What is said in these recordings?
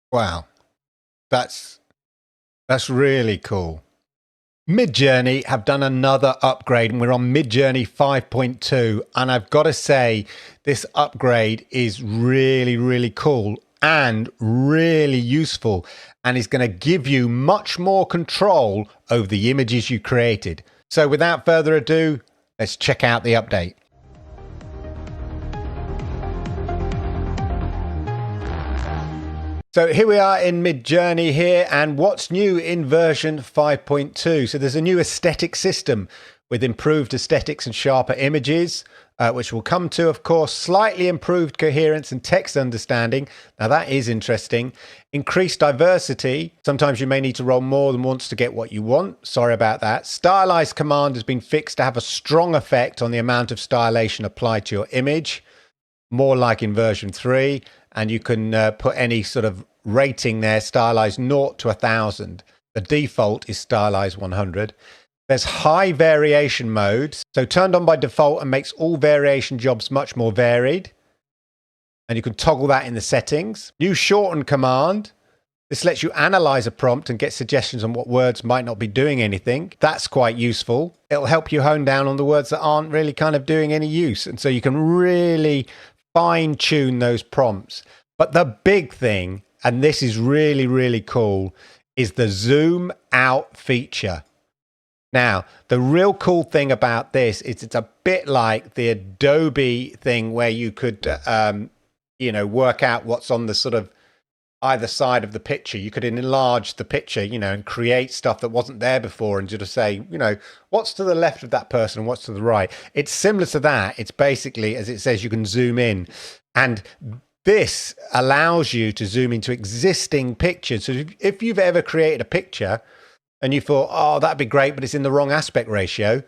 Wow, that's really cool. Midjourney have done another upgrade, and we're on Midjourney 5.2. And I've got to say, this upgrade is really cool and really useful, and is going to give you much more control over the images you created. So without further ado, let's check out the update. So here we are in Midjourney here, and what's new in version 5.2? So there's a new aesthetic system with improved aesthetics and sharper images, which we'll come to, of course. Slightly improved coherence and text understanding. Now that is interesting. Increased diversity. Sometimes you may need to roll more than once to get what you want. Sorry about that. Stylize command has been fixed to have a strong effect on the amount of stylization applied to your image, more like in version 3. And you can put any sort of rating there, stylized 0 to 1000. The default is stylized 100. There's high variation mode, so turned on by default and makes all variation jobs much more varied. And you can toggle that in the settings. New shorten command. This lets you analyze a prompt and get suggestions on what words might not be doing anything. That's quite useful. It'll help you hone down on the words that aren't really kind of doing any use. And so you can really fine-tune those prompts. But the big thing, and this is really cool, is the zoom out feature. Now, the real cool thing about this is it's a bit like the Adobe thing where you could, work out what's on the sort of either side of the picture. You could enlarge the picture, and create stuff that wasn't there before and just say, what's to the left of that person and what's to the right. It's similar to that. It's basically, as it says, you can zoom in. And this allows you to zoom into existing pictures. So if you've ever created a picture and you thought, oh, that'd be great, but it's in the wrong aspect ratio,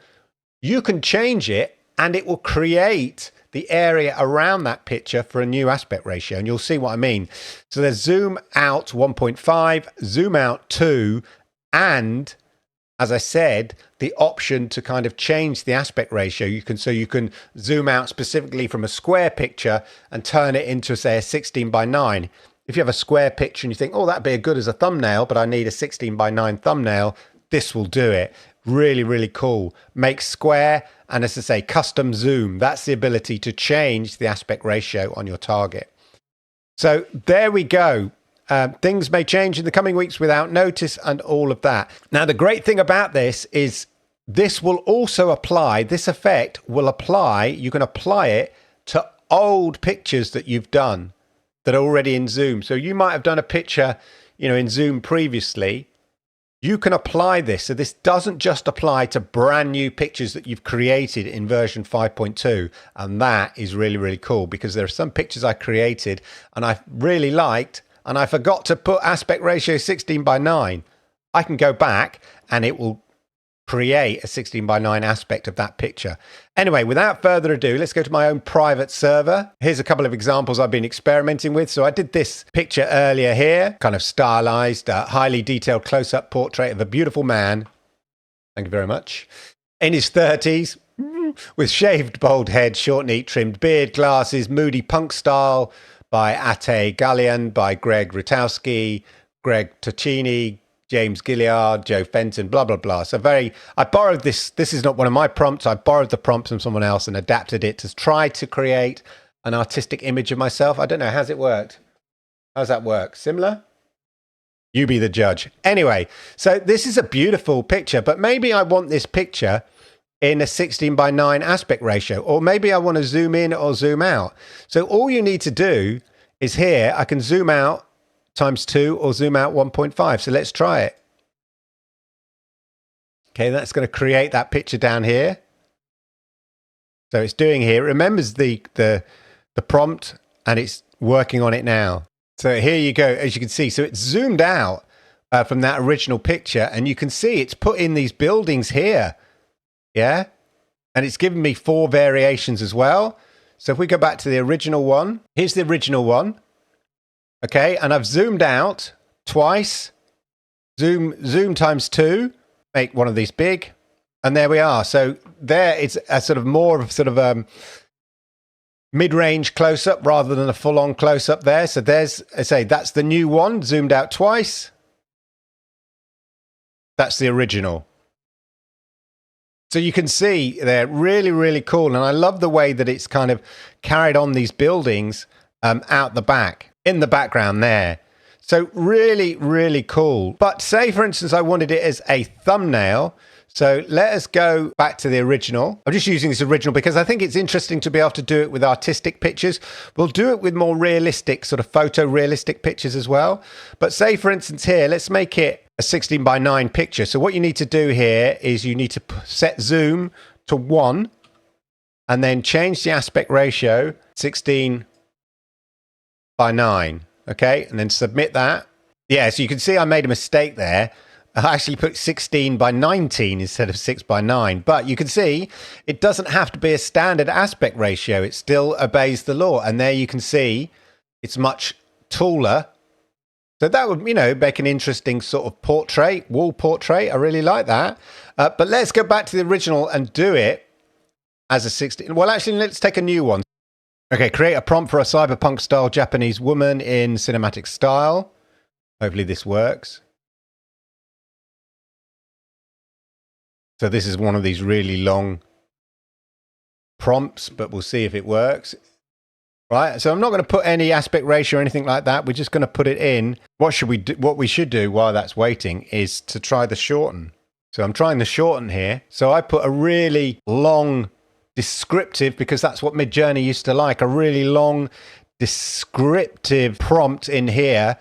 you can change it and it will create the area around that picture for a new aspect ratio. And you'll see what I mean. So there's zoom out 1.5, zoom out 2, and as I said, the option to kind of change the aspect ratio. You can zoom out specifically from a square picture and turn it into, say, a 16:9. If you have a square picture and you think, oh, that'd be good as a thumbnail, but I need a 16:9 thumbnail, this will do it. Really cool. Make square, and as I say, custom zoom. That's the ability to change the aspect ratio on your target. So there we go. Things may change in the coming weeks without notice and all of that. Now, the great thing about this is this will also apply, this effect will apply, you can apply it to old pictures that you've done that are already in Zoom. So you might have done a picture, in Zoom previously. You can apply this. So this doesn't just apply to brand new pictures that you've created in version 5.2. And that is really cool, because there are some pictures I created and I really liked, and I forgot to put aspect ratio 16:9. I can go back and it will create a 16:9 aspect of that picture. Anyway, without further ado, let's go to my own private server. Here's a couple of examples I've been experimenting with. So I did this picture earlier here, kind of stylized, highly detailed close-up portrait of a beautiful man. Thank you very much. In his 30s, with shaved bald head, short, neat, trimmed beard, glasses, moody punk style by Ate Gallian, by Greg Rutowski, Greg Tocchini, James Gilliard, Joe Fenton, blah, blah, blah. So I borrowed this. This is not one of my prompts. I borrowed the prompt from someone else and adapted it to try to create an artistic image of myself. I don't know. How's it worked? How's that work? Similar? You be the judge. Anyway, so this is a beautiful picture, but maybe I want this picture in a 16:9 aspect ratio, or maybe I want to zoom in or zoom out. So all you need to do is here, I can zoom out ×2 or zoom out 1.5. So let's try it. Okay, that's going to create that picture down here. So it's doing here. It remembers the prompt and it's working on it now. So here you go, as you can see. So it's zoomed out from that original picture, and you can see it's put in these buildings here. Yeah, and it's given me 4 variations as well. So if we go back to the original one, here's the original one. Okay, and I've zoomed out twice, zoom ×2, make one of these big, and there we are. So there it's a sort of more of mid-range close-up rather than a full-on close-up there. So there's, I say, that's the new one, zoomed out twice. That's the original. So you can see they're really, really cool. And I love the way that it's kind of carried on these buildings out the back, in the background there. So really, really cool. But say, for instance, I wanted it as a thumbnail. So let us go back to the original. I'm just using this original because I think it's interesting to be able to do it with artistic pictures. We'll do it with more realistic, sort of photorealistic pictures as well. But say, for instance, here, let's make it a 16:9 picture. So what you need to do here is you need to set zoom to 1 and then change the aspect ratio 16:9. Okay, and then submit that. Yeah, so you can see I made a mistake there. I actually put 16:19 instead of 6:9. But you can see it doesn't have to be a standard aspect ratio. It still obeys the law. And there you can see it's much taller. So that would, make an interesting sort of portrait, wall portrait. I really like that. But let's go back to the original and do it as a 16. Well, actually, let's take a new one. Okay, create a prompt for a cyberpunk style Japanese woman in cinematic style. Hopefully this works. So this is one of these really long prompts, but we'll see if it works. Right, so I'm not going to put any aspect ratio or anything like that. We're just going to put it in. What should we do? What we should do while that's waiting is to try the shorten. So I'm trying the shorten here. So I put a really long descriptive, because that's what Midjourney used to like, a really long descriptive prompt in here.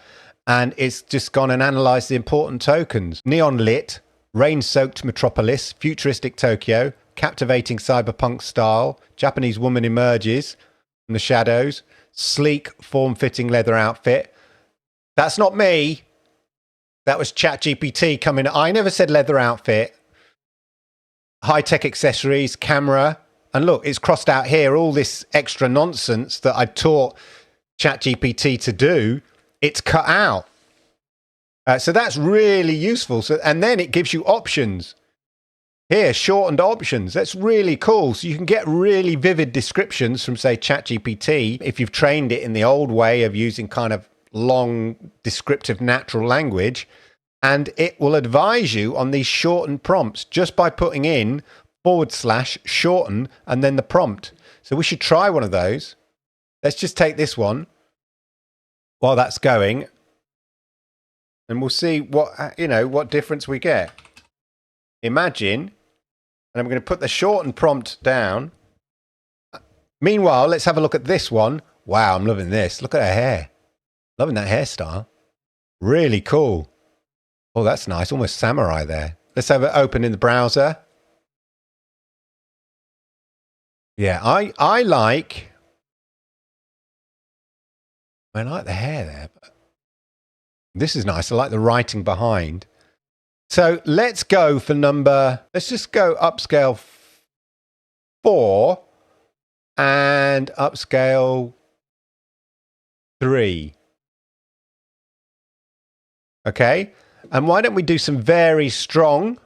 And it's just gone and analyzed the important tokens. Neon lit, rain-soaked metropolis, futuristic Tokyo, captivating cyberpunk style, Japanese woman emerges from the shadows, sleek, form-fitting leather outfit. That's not me. That was ChatGPT coming. I never said leather outfit. High-tech accessories, camera. And look, it's crossed out here all this extra nonsense that I taught ChatGPT to do. It's cut out. So that's really useful. So, and then it gives you options. Here, shortened options. That's really cool. So you can get really vivid descriptions from, say, ChatGPT if you've trained it in the old way of using kind of long, descriptive, natural language. And it will advise you on these shortened prompts just by putting in / shorten and then the prompt. So we should try one of those. Let's just take this one while that's going. And we'll see what difference we get. Imagine, and I'm going to put the shortened prompt down. Meanwhile, let's have a look at this one. Wow, I'm loving this. Look at her hair. Loving that hairstyle. Really cool. Oh, that's nice. Almost samurai there. Let's have it open in the browser. Yeah, I like the hair there. This is nice. I like the writing behind. So let's go for let's just go upscale 4 and upscale 3. Okay. And why don't we do some very strong?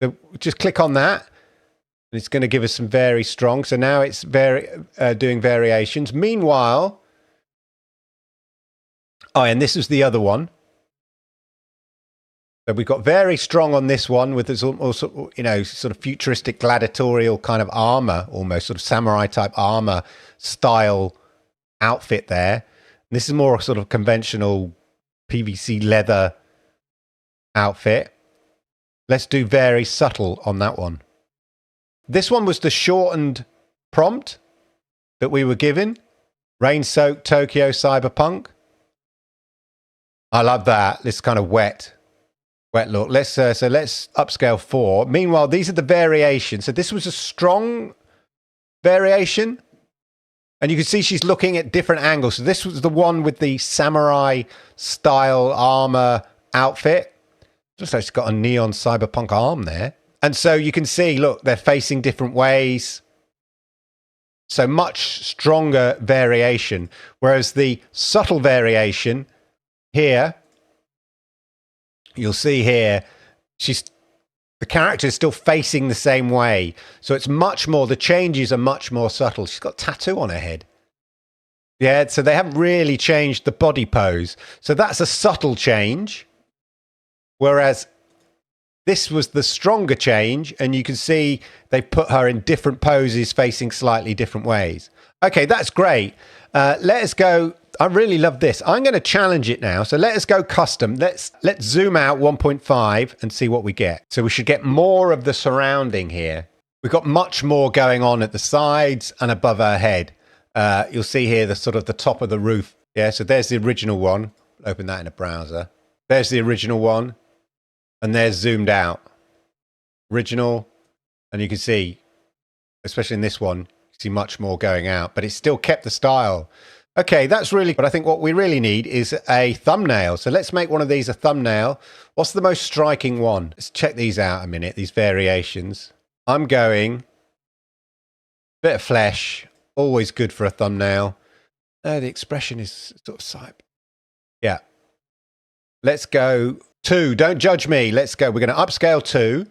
So just click on that. And it's going to give us some very strong. So now it's doing variations. Meanwhile, and this is the other one. So we've got very strong on this one with this also, sort of futuristic gladiatorial kind of armor, almost sort of samurai type armor style outfit there. And this is more sort of conventional PVC leather outfit. Let's do very subtle on that one. This one was the shortened prompt that we were given. Rain-soaked Tokyo cyberpunk. I love that. This kind of wet look. Let's upscale 4. Meanwhile, these are the variations. So this was a strong variation. And you can see she's looking at different angles. So this was the one with the samurai style armor outfit. Looks like she's got a neon cyberpunk arm there. And so you can see, look, they're facing different ways. So much stronger variation. Whereas the subtle variation here, you'll see here, she's The character is still facing the same way. So it's much more, the changes are much more subtle. She's got a tattoo on her head. Yeah, so they haven't really changed the body pose. So that's a subtle change. Whereas this was the stronger change, and you can see they put her in different poses facing slightly different ways. Okay, that's great. Let us go. I really love this. I'm going to challenge it now. So let us go custom. Let's zoom out 1.5 and see what we get. So we should get more of the surrounding here. We've got much more going on at the sides and above our head. You'll see here the sort of the top of the roof. Yeah, so there's the original one. Open that in a browser. There's the original one. And there's zoomed out. Original. And you can see, especially in this one, you see much more going out. But it's still kept the style. Okay, that's really, but I think what we really need is a thumbnail. So let's make one of these a thumbnail. What's the most striking one? Let's check these out a minute, these variations. I'm going, bit of flesh, always good for a thumbnail. The expression is sort of side. Yeah. Let's go 2. Don't judge me. Let's go. We're going to upscale 2.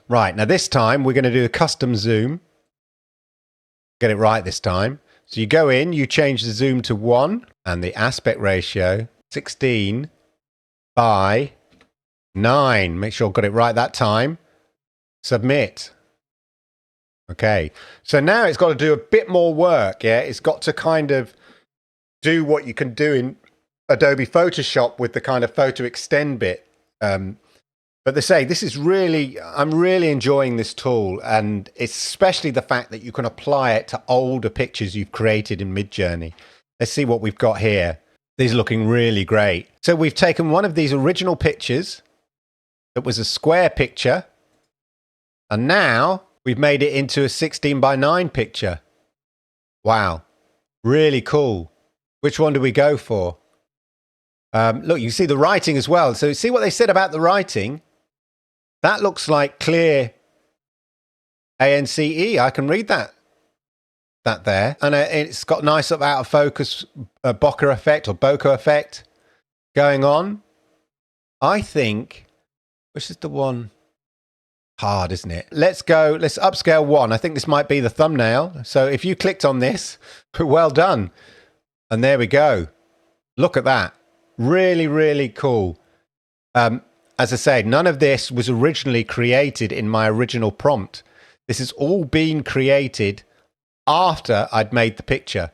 Right, now this time we're going to do a custom zoom. Get it right this time. So you go in, you change the zoom to 1 and the aspect ratio 16 by 9. Make sure I got it right that time. Submit. Okay, so now it's got to do a bit more work. Yeah, it's got to kind of do what you can do in Adobe Photoshop with the kind of photo extend bit. But they say this is really, I'm really enjoying this tool, and especially the fact that you can apply it to older pictures you've created in Midjourney. Let's see what we've got here. These are looking really great. So we've taken one of these original pictures that was a square picture, and now we've made it into a 16 by 9 picture. Wow, really cool. Which one do we go for? Look, you see the writing as well. So see what they said about the writing. That looks like clear ANCE. I can read that there. And it's got nice sort of out of focus bokeh effect or bokeh effect going on. I think, which is the one? Hard, isn't it? Let's go, let's upscale 1. I think this might be the thumbnail. So if you clicked on this, well done. And there we go. Look at that. Really, really cool. As I said, none of this was originally created in my original prompt. This has all been created after I'd made the picture.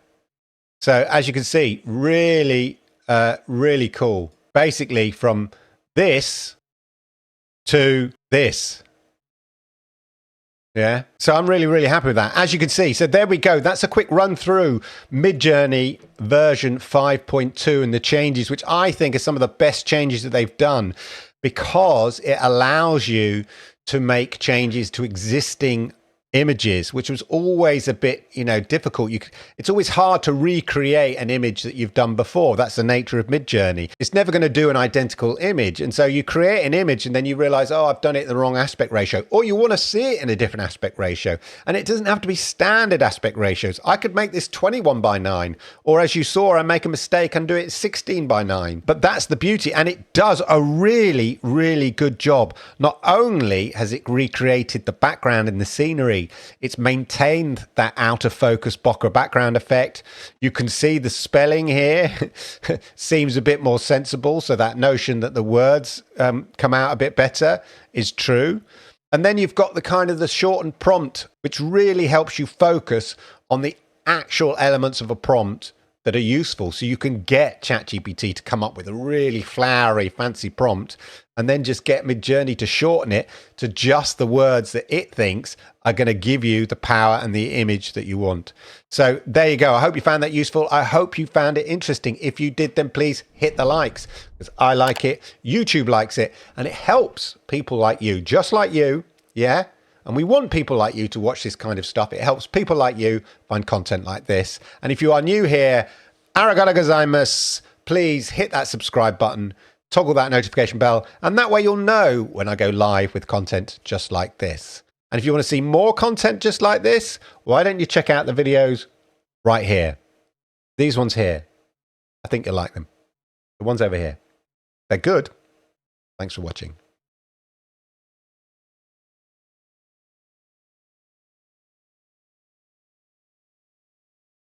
So as you can see, really, really cool. Basically from this to this. Yeah, so I'm really, really happy with that. As you can see, so there we go. That's a quick run through Midjourney version 5.2 and the changes, which I think are some of the best changes that they've done, because it allows you to make changes to existing images, which was always a bit, difficult. It's always hard to recreate an image that you've done before. That's the nature of Midjourney. It's never going to do an identical image. And so you create an image and then you realize, oh, I've done it in the wrong aspect ratio, or you want to see it in a different aspect ratio. And it doesn't have to be standard aspect ratios. I could make this 21 by 9, or as you saw, I make a mistake and do it 16 by 9. But that's the beauty. And it does a really, really good job. Not only has it recreated the background and the scenery, it's maintained that out of focus bokeh background effect. You can see the spelling here seems a bit more sensible. So that notion that the words come out a bit better is true. And then you've got the kind of the shortened prompt, which really helps you focus on the actual elements of a prompt that are useful. So you can get ChatGPT to come up with a really flowery, fancy prompt, and then just get Midjourney to shorten it to just the words that it thinks are going to give you the power and the image that you want. So there you go. I hope you found that useful. I hope you found it interesting. If you did, then please hit the likes, because I like it, YouTube likes it, and it helps people like you, just like you. Yeah. And we want people like you to watch this kind of stuff. It helps people like you find content like this. And if you are new here, arigato gozaimasu, please hit that subscribe button, toggle that notification bell, and that way you'll know when I go live with content just like this. And if you want to see more content just like this, why don't you check out the videos right here? These ones here. I think you'll like them. The ones over here. They're good. Thanks for watching.